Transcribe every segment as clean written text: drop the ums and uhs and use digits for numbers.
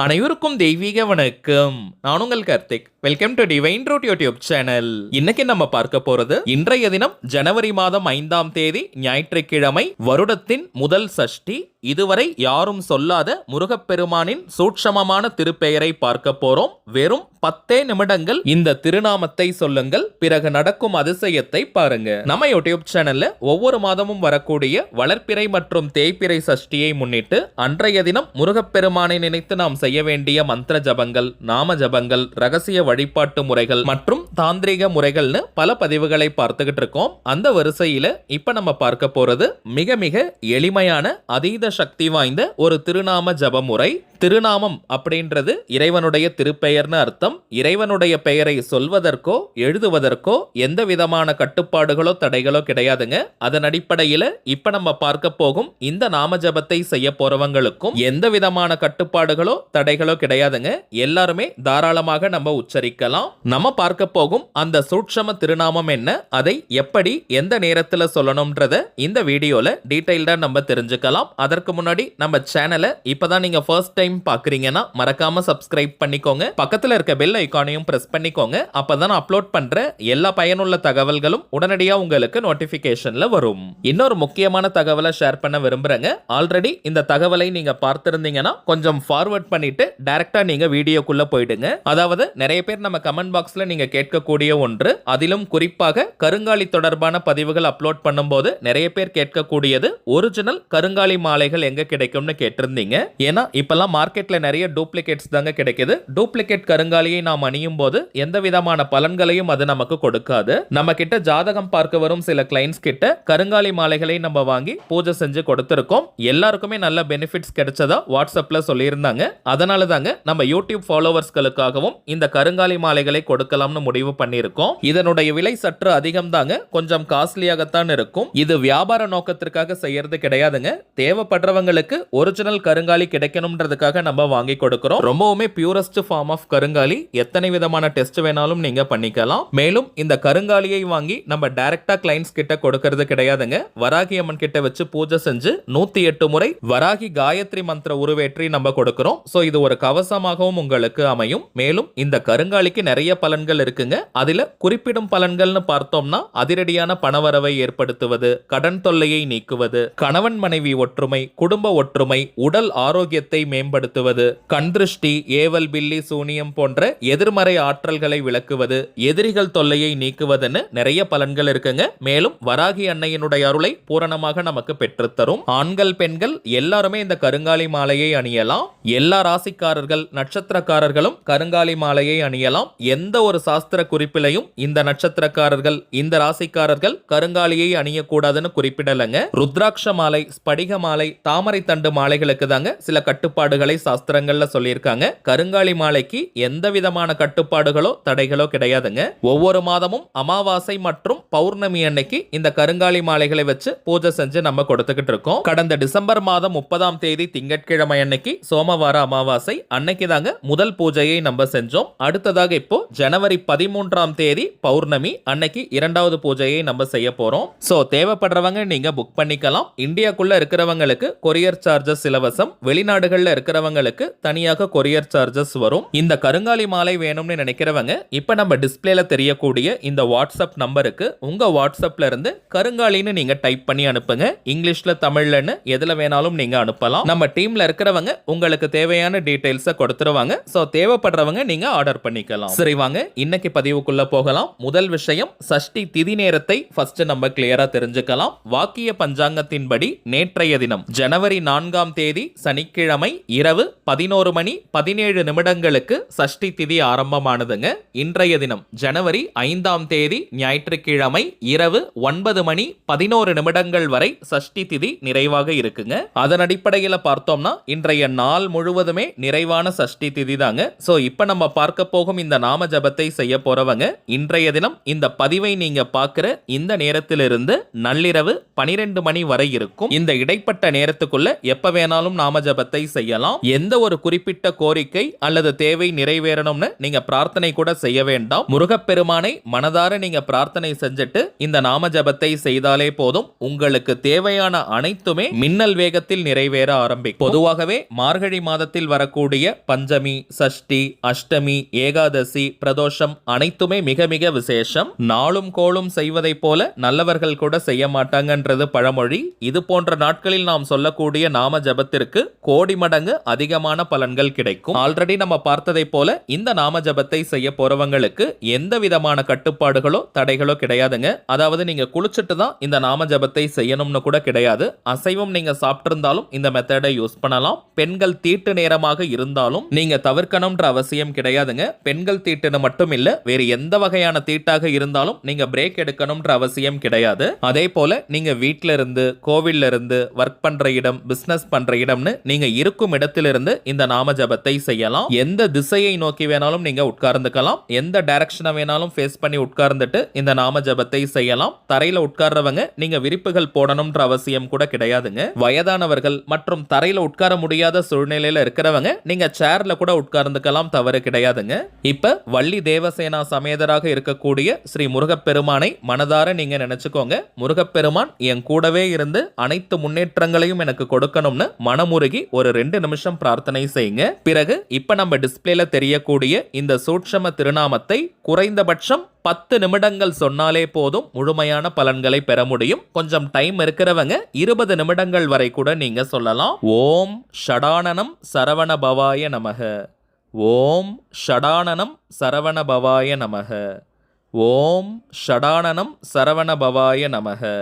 அனைவருக்கும் தெய்வீக வணக்கம். நான் உங்கள் Karthik. Welcome to Divine Root YouTube channel. இன்னைக்கு நம்ம பார்க்க போறது இன்றைய தினம் ஜனவரி மாதம் 5ஆம் தேதி ஞாயிற்றுக்கிழமை, வருடத்தின் முதல் சஷ்டி. இதுவரை யாரும் சொல்லாத முருகப்பெருமானின் சூட்சமமான திருப்பெயரை பார்க்க போறோம். வெறும் 10 நிமிடங்கள் இந்த திருநாமத்தை சொல்லுங்கள், பிறகு நடக்கும் அதிசயத்தை பாருங்க. நம்ம யூடியூப் சேனல்ல ஒவ்வொரு மாதமும் வரக்கூடிய வளர்ப்பிறை மற்றும் தேய்பிறை சஷ்டியை முன்னிட்டு அன்றைய தினம் முருகப்பெருமானை நினைத்து நாம் செய்ய வேண்டிய மந்திர ஜபங்கள், நாம ஜபங்கள், ரகசிய வழிபாட்டு முறைகள் மற்றும் தாந்திரிக முறைகள்னு பல பதிவுகளை பார்த்துக்கிட்டு இருக்கோம். அந்த வரிசையில இப்ப நம்ம பார்க்க போறது மிக மிக எளிமையான அதீத சக்தி வாய்ந்த ஒரு திருநாம ஜப முறை. திருநாமம் அப்படின்றது இறைவனுடைய திருப்பெயர்னு அர்த்தம். இறைவனுடைய பெயரை சொல்வதற்கோ எழுதுவதற்கோ எந்த விதமான கட்டுப்பாடுகளோ தடைகளோ கிடையாதுங்க. அதன் அடிப்படையில் இப்ப நம்ம பார்க்க போகும் இந்த நாம ஜபத்தை செய்ய போறவங்களுக்கும் எந்த விதமான கட்டுப்பாடுகளோ தடைகளோ கிடையாதுங்க. எல்லாருமே தாராளமாக நம்ம உச்சரிக்கலாம். நம்ம பார்க்க போகும் அந்த சூட்சம திருநாமம் என்ன, அதை எப்படி எந்த நேரத்தில் சொல்லணும்ன்றத இந்த வீடியோல டீடைல்டா நம்ம தெரிஞ்சுக்கலாம். அதற்கு முன்னாடி நம்ம சேனலை இப்பதான் நீங்க ஃபர்ஸ்ட் டைம் பாக்குறீங்கன்னா மறக்காம சப்ஸ்கிரைப் பண்ணிக்கோங்க. பக்கத்துல இருக்க பெல் ஐகானையும் பிரஸ் பண்ணிக்கோங்க. அப்பதான் அப்லோட் பண்ற எல்லா பயனுள்ள தகவல்களும் உடனடியா உங்களுக்கு நோட்டிபிகேஷன்ல வரும். இன்னொரு முக்கியமான தகவலை ஷேர் பண்ண விரும்புறேங்க. ஆல்ரெடி இந்த தகவலை நீங்க பார்த்திருந்தீங்கன்னா கொஞ்சம் ஃபார்வர்ட் பண்ணிட்டு டைரக்டா நீங்க வீடியோக்குள்ள போயிடுங்க. அதாவது நிறைய பேர் நம்ம கமெண்ட் பாக்ஸ்ல நீங்க கேட்கக்கூடிய ஒன்று, அதிலும் குறிப்பாக கருங்காலி தொடர்பான பதிவுகள் அப்லோட் பண்ணும்போது நிறைய பேர் கேட்கக்கூடியது ஒரிஜினல் கருங்காலி மாலைகள் எங்க கிடைக்கும்னு கேட்டிருந்தீங்க. ஏன்னா இப்பெல்லாம் மார்க்கெட்ல நிறைய டூப்ளிகேட்ஸ் தாங்க கிடைக்குது. டூப்ளிகேட் கருங்காலியை நாம் அணியும் போது எந்த விதமான பலன்களையும் அது நமக்கு கொடுக்காது. நம்ம கிட்ட ஜாதகம் பார்க்க வரும் சில கிளைண்ட்ஸ் கிட்ட கருங்காலி மாலைகளை நம்ம வாங்கி பூஜை செஞ்சு கொடுத்திருக்கோம். எல்லாருக்குமே நல்ல பெனிஃபிட்ஸ் கிடைச்சதா வாட்ஸ்அப்ல சொல்லியிருந்தாங்க. அதனால தாங்க நம்ம யூடியூப் ஃபாலோவர்ஸ்களுக்காகவும் இந்த கருங்காலி மாலைகளை கொடுக்கலாம்னு முடிவு பண்ணியிருக்கோம். இதனுடைய விலை சற்று அதிகம் தாங்க, கொஞ்சம் காஸ்ட்லியாகத்தான் இருக்கும். இது வியாபார நோக்கத்திற்காக செய்யறது கிடையாதுங்க. தேவைப்படுறவங்களுக்கு ஒரிஜினல் கருங்காலி கிடைக்கணும்ன்றதுக்காக நம்ம வாங்கி கொடுக்கிறோம். ரொம்பவுமே பியூரஸ்ட் ஃபார்ம் ஆஃப் கருங்காலி. எத்தனை விதமான டெஸ்ட் வேணாலும் நீங்க பண்ணிக்கலாம். மேலும் இந்த கருங்காலியை வாங்கி நம்ம டைரக்டா கிளைண்ட்ஸ் கிட்ட கொடுக்கிறது கிடையாதுங்க. வராகி அம்மன் கிட்ட வச்சு பூஜை செஞ்சு 108 முறை வராகி காயத்ரி மந்திர உருவேற்றி நம்ம கொடுக்கிறோம். சோ இது ஒரு கவசமாகவும் உங்களுக்கு அமையும். மேலும் இந்த கருங்காலிக்கு நிறைய பலன்கள் இருக்குங்க. அதுல குறிப்பிடும் பலன்கள்னு பார்த்தோம்னா அதிரடியான பணவரவை ஏற்படுத்துவது, கடன் தொல்லையை நீக்குவது, கணவன் மனைவி ஒற்றுமை, குடும்ப ஒற்றுமை, உடல் ஆரோக்கியத்தை மேம்படுத்துவது, கண்திருஷ்டி, ஏவல், பில்லி, சூனியம் போன்ற எதிர்மறை ஆற்றல்களை விளக்குவது, எதிரிகள் தொல்லையை நீக்குவதுன்னு நிறைய பலன்கள் இருக்குங்க. மேலும் வராகி அன்னையினுடைய அருளை பூரணமாக நமக்கு பெற்றுத்தரும். ஆண்கள் பெண்கள் எல்லாருமே இந்த கருங்காலி மாலையை அணியலாம். எல்லா ராசிக்காரர்கள் நட்சத்திரக்காரர்களும் கருங்காலி மாலையை அணியலாம். எந்த ஒரு சாஸ்திர குறிப்பிலையும் இந்த நட்சத்திரக்காரர்கள் இந்த ராசிக்காரர்கள் கருங்காலியை அணியக்கூடாதுன்னு குறிப்பிடலங்க. ருத்ராட்ச மாலை, ஸ்படிக மாலை, தாமரை தண்டு மாலைகளுக்கு தாங்க சில கட்டுப்பாடுகளை சாஸ்திரங்கள்ல சொல்லியிருக்காங்க. கருங்காலி மாலைக்கு எந்த விதமான கட்டுப்பாடுகளோ தடைகளோ கிடையாதுங்க. ஒவ்வொரு மாதமும் அமாவாசை மற்றும் பௌர்ணமி அன்னைக்கு இந்த கருங்காலி மாலைகளை வச்சு பூஜை செஞ்சு நம்ம கொடுத்துக்கிட்டு இருக்கோம். கடந்த டிசம்பர் மாதம் 30ஆம் தேதி திங்கட்கிழமை அன்னைக்கு சோமவார அமாவாசை அன்னைக்கு தாங்க முதல் பூஜையை நம்ம செஞ்சோம். அடுத்ததாக இப்போ ஜனவரி 13ஆம் தேதி பௌர்ணமி அன்னைக்கு இரண்டாவது பூஜையை நம்ம செய்ய போறோம். சோ தேவைப்படுறவங்க நீங்க புக் பண்ணிக்கலாம். இந்தியாக்குள்ள இருக்கிறவங்களுக்கு கொரியர் சார்ஜஸ் இலவசம். வெளிநாடுகள்ல இருக்கிறவங்களுக்கு தனியாக கொரியர் சார்ஜஸ் வரும். இந்த கருங்காலி மாலை வேணும்னு நினைக்கிறவங்க இப்ப நம்ம டிஸ்பிளேல தெரியக்கூடிய இந்த வாட்ஸ்அப் நம்பருக்கு உங்க வாட்ஸ்அப்ல இருந்து கருங்காலின்னு நீங்க டைப் பண்ணி அனுப்புங்க. இங்கிலீஷ்ல, தமிழ்லன்னு எதுல வேணாலும் நீங்க அனுப்பலாம். நம்ம டீம்ல இருக்கிறவங்க உங்களுக்கு தேவையான டீடைல்ஸை கொடுத்துருவாங்க. சோ தேவைப்படுறவங்க நீங்க ஆர்டர் பண்ணிக்கலாம். சரி வாங்க இன்னைக்கு பதிவுக்குள்ள போகலாம். முதல் விஷயம், சஷ்டி திதி நேரத்தை ஃபர்ஸ்ட் நம்ம கிளியரா தெரிஞ்சுக்கலாம். வாக்கிய பஞ்சாங்கத்தின்படி நேற்றைய தினம் ஜனவரி 4ஆம் தேதி சனிக்கிழமை இரவு 11:17 சஷ்டி திதி ஆரம்பமானதுங்க. இன்றைய தினம் ஜனவரி 5ஆம் தேதி ஞாயிற்றுக்கிழமை இரவு 9:11 வரை சஷ்டி திதி நிறைவாக இருக்குங்க. அதன் அடிப்படையில் பார்த்தோம்னா இன்றைய நாள் முழுவதுமே நிறைவான சஷ்டி திதி தாங்க. சோ இப்ப நம்ம பார்க்க போகும் இந்த நாம ஜபத்தை செய்ய போறவங்க இன்றைய தினம் இந்த பதிவை நீங்க பார்க்கிற இந்த நேரத்திலிருந்து நள்ளிரவு 12 மணி வரை இருக்கும். இந்த இடைப்பட்ட நேரத்துக்குள்ள எப்ப வேணாலும் நாம ஜபத்தை செய்யலாம். எந்த ஒரு குறிப்பிட்ட கோரிக்கை அல்லது தேவை நிறைவேறணும்னு நீங்க பிரார்த்தனை கூட செய்ய வேண்டாம். முருகப்பெருமானை மனதார நீங்க பிரார்த்தனை செஞ்சுட்டு இந்த நாம ஜபத்தை செய்தாலே போதும். உங்களுக்கு தேவையான அனைத்துமே மின்னல் வேகத்தில் நிறைவேற ஆரம்பிக்கும். பொதுவாகவே மார்கழி மாதத்தில் வரக்கூடிய பஞ்சமி, சஷ்டி, அஷ்டமி, ஏகாதசி, பிரதோஷம் அனைத்துமே மிக மிக விசேஷம். நாளும் கோளும் செய்வதை போல நல்லவர்கள் கூட செய்ய மாட்டாங்கன்றது பழமொழி. இது போன்ற நாட்களில் நாம் சொல்லக்கூடிய நாம ஜபத்திற்கு கோடி மடங்கு அதிகமான பலன்கள் கிடைக்கும். ஆல்ரெடி நம்ம பார்த்ததை போல இந்த நாம ஜபத்தை செய்ய போறவங்களுக்கு எந்த விதமான கட்டுப்பாடுகளோ தடைகளோ கிடையாதுங்க. அதாவது நீங்க குளிச்சுட்டு தான் இந்த நாம ஜபத்தை செய்யணும்னு கூட கிடையாது. அசைவம் நீங்க சாப்பிட்டிருந்தாலும் இந்த மெத்தடை யூஸ் பண்ணலாம். பெண்கள் தீட்டு நேரமாக இருந்தாலும் நீங்க தவிர்க்கணும்ன்ற அவசியம் கிடையாதுங்க. பெண்கள் தீட்டுன்னு மட்டும் இல்ல, வேறு எந்த வகையான தீட்டாக இருந்தாலும் நீங்க பிரேக் எடுக்கணும்ன்ற அவசியம் கிடையாது. அதே போல நீங்க வீட்ல இருந்து, கோவில்ல இருந்து, ஒர்க் பண்ற இடம், பிசினஸ் பண்ற இடம்னு நீங்க இருக்கும் இடத்திலிருந்து இந்த நாம ஜபத்தை செய்யலாம். எந்த திசையை நோக்கி வேணாலும் நீங்க உட்கார்ந்துக்கலாம். எந்த டைரக்ஷனை வேணாலும் ஃபேஸ் பண்ணி உட்கார்ந்துட்டு இந்த நாம ஜபத்தை செய்யலாம். தரையில உட்கார்றவங்க நீங்க விரிப்புகள் போடணும்ன்ற அவசியம் கூட கிடையாதுங்க. வயதானவர்கள் மற்றும் தரையில உட்கார முடியாத சூழ்நிலையில இருக்கிறவங்க நீங்க சேர்ல கூட உட்கார்ந்துக்கலாம், தவறு கிடையாதுங்க. இப்ப வள்ளி தேவசேனா சமேதராக இருக்கக்கூடிய ஸ்ரீ முருகப்பெருமானை மனதார நீங்க நினைச்சுக்கோங்க. முருகப்பெருமான் என் கூடவே இருந்து அனைத்து முன்னேற்றங்களையும் எனக்கு கொடுக்கணும்னு மனமுருகி ஒரு 2 நிமிஷம் பிரார்த்தனை செய்யுங்க. பிறகு இப்ப நம்ம டிஸ்பிளேல தெரியக்கூடிய இந்த சூட்சம திருநாமத்தை குறைந்தபட்சம் 10 நிமிடங்கள் சொன்னாலே போதும் முழுமையான பலன்களை பெற முடியும். கொஞ்சம் டைம் இருக்கிறவங்க 20 நிமிடங்கள் வரை கூட நீங்க சொல்லலாம். ஓம் ஷடானனம் சரவண பவாய நமக. ஓம் ஷடானனம் சரவண பவாய நமக. ஓம் ஷடானனம் சரவண பவாய நமக.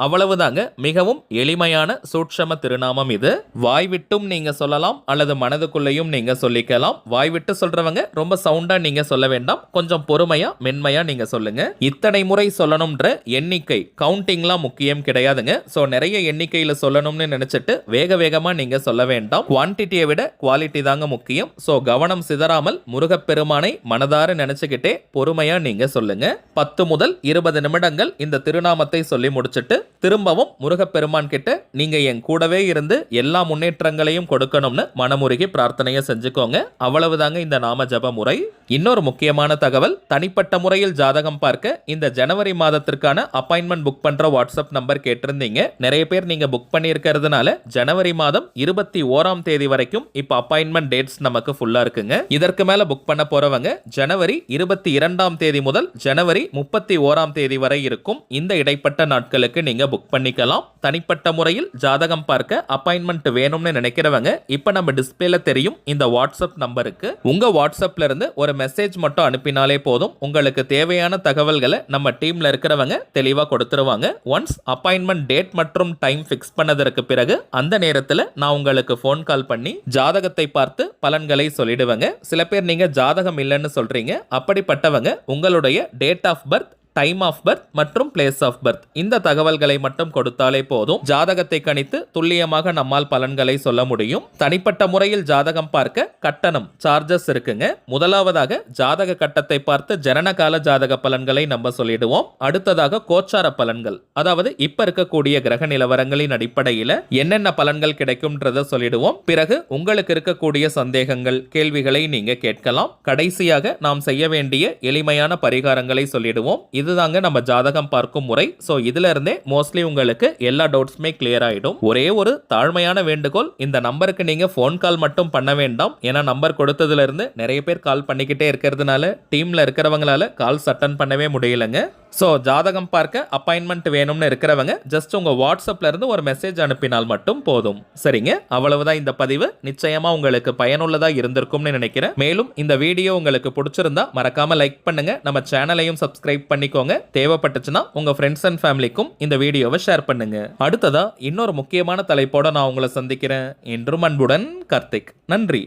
அவ்வளவுதாங்க. மிகவும் எளிமையான சூட்சம திருநாமம் இது. வாய்விட்டும் நீங்க சொல்லலாம் அல்லது மனதுக்குள்ளேயும் நீங்க சொல்லிக்கலாம். வாய்விட்டு சொல்றவங்க ரொம்ப சவுண்டா நீங்க சொல்ல வேண்டாம், கொஞ்சம் பொறுமையா மென்மையா நீங்க சொல்லுங்க. இத்தனை முறை சொல்லணும்ன்ற எண்ணிக்கை கவுண்டிங்லாம் முக்கியம் கிடையாதுங்க. சோ நிறைய எண்ணிக்கையில சொல்லணும்னு நினைச்சிட்டு வேக வேகமா நீங்க சொல்ல வேண்டாம். குவான்டிட்டியை விட குவாலிட்டி தாங்க முக்கியம். சோ கவனம் சிதறாமல் முருகப்பெருமானை மனதார நினைச்சுக்கிட்டே பொறுமையா நீங்க சொல்லுங்க. 10 முதல் 20 நிமிடங்கள் இந்த திருநாமத்தை சொல்லி முடிச்சிட்டு திரும்பவும் முருகப்பெருமான் கிட்ட நீங்க என் கூடவே இருந்து எல்லா முன்னேற்றங்களையும் கொடுக்கணும்னு மனமுருகி பிரார்த்தனையை செஞ்சுக்கோங்க. அவ்வளவுதாங்க இந்த நாம ஜப முறை. இன்னொரு முக்கியமான தகவல், தனிப்பட்ட முறையில் ஜாதகம் பார்க்க இந்த ஜனவரி மாதத்திற்கான அப்பாயின்மெண்ட் புக் பண்ற வாட்ஸ்அப் நம்பர் கேட்டிருந்தீங்க. நிறைய பேர் நீங்க புக் பண்ணியிருக்கிறதுனால ஜனவரி மாதம் 21ஆம் தேதி வரைக்கும் இப்ப அப்பாயின்மெண்ட் டேட்ஸ் நமக்கு ஃபுல்லா இருக்குங்க. இதற்கு மேல புக் பண்ண போறவங்க ஜனவரி 22ஆம் தேதி முதல் ஜனவரி 31ஆம் தேதி வரை இருக்கும். இந்த இடைப்பட்ட நாட்களுக்கு நீங்க புக் பண்ணிக்கலாம். தனிப்பட்ட முறையில் ஜாதகம் பார்க்க அப்பாயின்மெண்ட் வேணும்னு நினைக்கிறவங்க இப்ப நம்ம டிஸ்பிளேல தெரியும் இந்த வாட்ஸ்அப் நம்பருக்கு உங்க வாட்ஸ்அப்ல இருந்து ஒரு மெசேஜ் மட்டும் அனுப்பினாலே போதும். உங்களுக்கு தேவையான தகவல்களை நம்ம டீம்ல இருக்கிறவங்க தெளிவா கொடுத்துருவாங்க. ஒன்ஸ் அப்பாயின்மெண்ட் டேட் மற்றும் டைம் ஃபிக்ஸ் பண்ணதற்கு பிறகு அந்த நேரத்தில் நான் உங்களுக்கு ஃபோன் கால் பண்ணி ஜாதகத்தை பார்த்து பலன்களை சொல்லிடுவேங்க. சில பேர் நீங்க ஜாதகம் இல்லைன்னு சொல்றீங்க. அப்படிப்பட்டவங்க உங்களுடைய date of birth, time of birth மற்றும் பிளேஸ் ஆஃப் பர்த் இந்த தகவல்களை மட்டும் கொடுத்தாலே போதும். ஜாதகத்தை கணித்து துல்லியமாக நம்மால் பலன்களை சொல்ல முடியும். தனிப்பட்ட முறையில் ஜாதகம் பார்க்க கட்டணம் சார்ஜஸ் இருக்குங்க. முதலாவதாக ஜாதக கட்டத்தை பார்த்து ஜனனகால ஜாதக பலன்களை நம்ம சொல்லிடுவோம். அடுத்ததாக கோச்சார பலன்கள், அதாவது இப்ப இருக்கக்கூடிய கிரக நிலவரங்களின் அடிப்படையில் என்னென்ன பலன்கள் கிடைக்கும்ன்றத சொல்லிடுவோம். பிறகு உங்களுக்கு இருக்கக்கூடிய சந்தேகங்கள், கேள்விகளை நீங்க கேட்கலாம். கடைசியாக நாம் செய்ய வேண்டிய எளிமையான பரிகாரங்களை சொல்லிடுவோம். இதுதாங்க நம்ம ஜாதகம் பார்க்கும் முறை. சோ இதுல இருந்தே மோஸ்ட்லி உங்களுக்கு எல்லா டவுட்ஸுமே கிளியர் ஆயிடும். ஒரே ஒரு தாழ்மையான வேண்டுகோள், இந்த நம்பருக்கு நீங்க ஃபோன் கால் மட்டும் பண்ண வேண்டாம். ஏன்னா நம்பர் கொடுத்ததுல இருந்து நிறைய பேர் கால் பண்ணிக்கிட்டே இருக்கிறதுனால டீம்ல இருக்கிறவங்களால கால்ஸ் அட்டன் பண்ணவே முடியலங்க. ஸோ ஜாதகம் பார்க்க அப்பாயின்மெண்ட் வேணும்னு இருக்கிறவங்க ஜஸ்ட் உங்கள் வாட்ஸ்அப்ல இருந்து ஒரு மெசேஜ் அனுப்பினால் மட்டும் போதும். சரிங்க, அவ்வளவுதான் இந்த பதிவு. நிச்சயமா உங்களுக்கு பயனுள்ளதாக இருந்திருக்கும்னு நினைக்கிறேன். மேலும் இந்த வீடியோ உங்களுக்கு பிடிச்சிருந்தா மறக்காம லைக் பண்ணுங்க. நம்ம சேனலையும் சப்ஸ்கிரைப் பண்ணிக்கோங்க. தேவைப்பட்டுச்சுன்னா உங்க ஃப்ரெண்ட்ஸ் அண்ட் ஃபேமிலிக்கும் இந்த வீடியோவை ஷேர் பண்ணுங்க. அடுத்ததா இன்னொரு முக்கியமான தலைப்போட நான் உங்களை சந்திக்கிறேன். என்றும் அன்புடன் கார்த்திக். நன்றி.